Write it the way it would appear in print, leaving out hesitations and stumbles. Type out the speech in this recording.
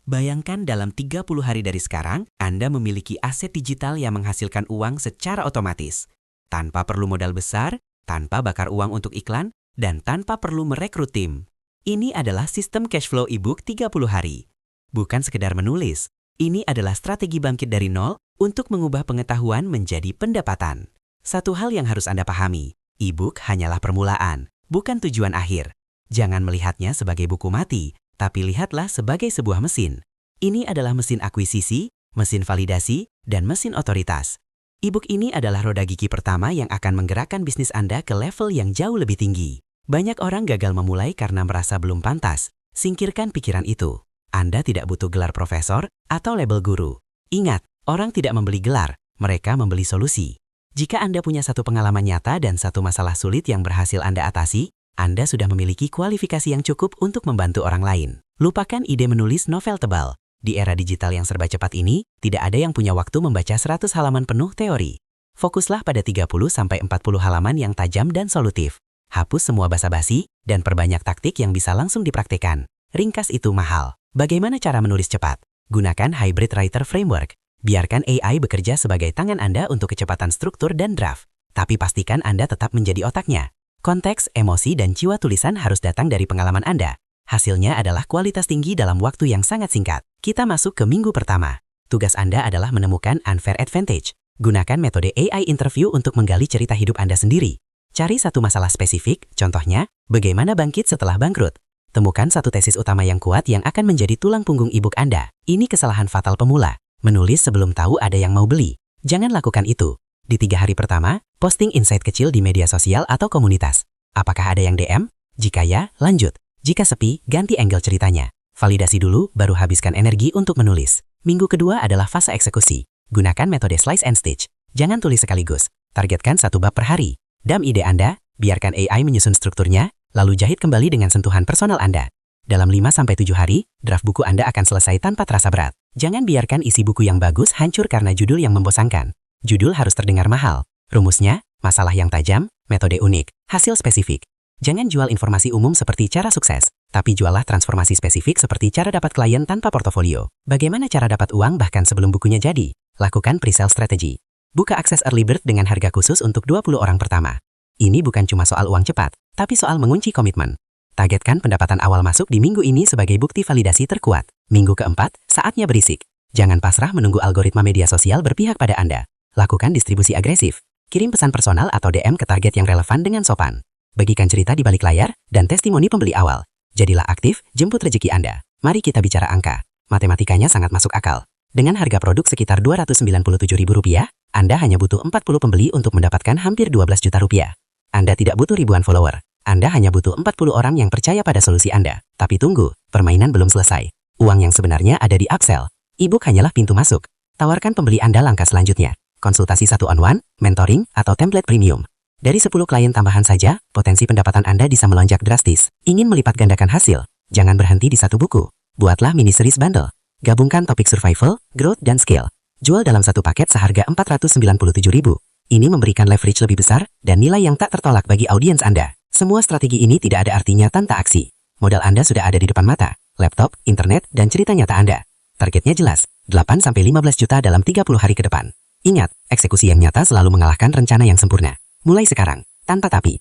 Bayangkan dalam 30 hari dari sekarang, Anda memiliki aset digital yang menghasilkan uang secara otomatis. Tanpa perlu modal besar, tanpa bakar uang untuk iklan, dan tanpa perlu merekrut tim. Ini adalah sistem cash flow e-book 30 hari. Bukan sekedar menulis, ini adalah strategi bangkit dari nol untuk mengubah pengetahuan menjadi pendapatan. Satu hal yang harus Anda pahami, e-book hanyalah permulaan, bukan tujuan akhir. Jangan melihatnya sebagai buku mati, tapi lihatlah sebagai sebuah mesin. Ini adalah mesin akuisisi, mesin validasi, dan mesin otoritas. E-book ini adalah roda gigi pertama yang akan menggerakkan bisnis Anda ke level yang jauh lebih tinggi. Banyak orang gagal memulai karena merasa belum pantas. Singkirkan pikiran itu. Anda tidak butuh gelar profesor atau label guru. Ingat, orang tidak membeli gelar, mereka membeli solusi. Jika Anda punya satu pengalaman nyata dan satu masalah sulit yang berhasil Anda atasi, Anda sudah memiliki kualifikasi yang cukup untuk membantu orang lain. Lupakan ide menulis novel tebal. Di era digital yang serba cepat ini, tidak ada yang punya waktu membaca 100 halaman penuh teori. Fokuslah pada 30-40 halaman yang tajam dan solutif. Hapus semua basa-basi, dan perbanyak taktik yang bisa langsung dipraktikkan. Ringkas itu mahal. Bagaimana cara menulis cepat? Gunakan Hybrid Writer Framework. Biarkan AI bekerja sebagai tangan Anda untuk kecepatan struktur dan draft. Tapi pastikan Anda tetap menjadi otaknya. Konteks, emosi, dan jiwa tulisan harus datang dari pengalaman Anda. Hasilnya adalah kualitas tinggi dalam waktu yang sangat singkat. Kita masuk ke minggu pertama. Tugas Anda adalah menemukan unfair advantage. Gunakan metode AI interview untuk menggali cerita hidup Anda sendiri. Cari satu masalah spesifik, contohnya, bagaimana bangkit setelah bangkrut. Temukan satu tesis utama yang kuat yang akan menjadi tulang punggung e-book Anda. Ini kesalahan fatal pemula. Menulis sebelum tahu ada yang mau beli. Jangan lakukan itu. Di 3 hari pertama, posting insight kecil di media sosial atau komunitas. Apakah ada yang DM? Jika ya, lanjut. Jika sepi, ganti angle ceritanya. Validasi dulu, baru habiskan energi untuk menulis. Minggu kedua adalah fase eksekusi. Gunakan metode slice and stitch. Jangan tulis sekaligus. Targetkan satu bab per hari. Dam ide Anda, biarkan AI menyusun strukturnya, lalu jahit kembali dengan sentuhan personal Anda. Dalam 5-7 hari, draft buku Anda akan selesai tanpa terasa berat. Jangan biarkan isi buku yang bagus hancur karena judul yang membosankan. Judul harus terdengar mahal. Rumusnya, masalah yang tajam, metode unik, hasil spesifik. Jangan jual informasi umum seperti cara sukses, tapi jualah transformasi spesifik seperti cara dapat klien tanpa portofolio. Bagaimana cara dapat uang bahkan sebelum bukunya jadi? Lakukan pre-sale strategy. Buka akses early bird dengan harga khusus untuk 20 orang pertama. Ini bukan cuma soal uang cepat, tapi soal mengunci komitmen. Targetkan pendapatan awal masuk di minggu ini sebagai bukti validasi terkuat. Minggu keempat, saatnya berisik. Jangan pasrah menunggu algoritma media sosial berpihak pada Anda. Lakukan distribusi agresif. Kirim pesan personal atau DM ke target yang relevan dengan sopan. Bagikan cerita di balik layar dan testimoni pembeli awal. Jadilah aktif, jemput rezeki Anda. Mari kita bicara angka. Matematikanya sangat masuk akal. Dengan harga produk sekitar Rp297.000, Anda hanya butuh 40 pembeli untuk mendapatkan hampir 12 juta rupiah. Anda tidak butuh ribuan follower. Anda hanya butuh 40 orang yang percaya pada solusi Anda. Tapi tunggu, permainan belum selesai. Uang yang sebenarnya ada di upsell. E-book hanyalah pintu masuk. Tawarkan pembeli Anda langkah selanjutnya. Konsultasi 1-on-1, mentoring, atau template premium. Dari 10 klien tambahan saja, potensi pendapatan Anda bisa melonjak drastis. Ingin melipat gandakan hasil? Jangan berhenti di satu buku. Buatlah mini series bundle. Gabungkan topik survival, growth, dan skill. Jual dalam satu paket seharga Rp497.000. Ini memberikan leverage lebih besar dan nilai yang tak tertolak bagi audiens Anda. Semua strategi ini tidak ada artinya tanpa aksi. Modal Anda sudah ada di depan mata. Laptop, internet, dan cerita nyata Anda. Targetnya jelas, 8-15 juta dalam 30 hari ke depan. Ingat, eksekusi yang nyata selalu mengalahkan rencana yang sempurna. Mulai sekarang, tanpa tapi.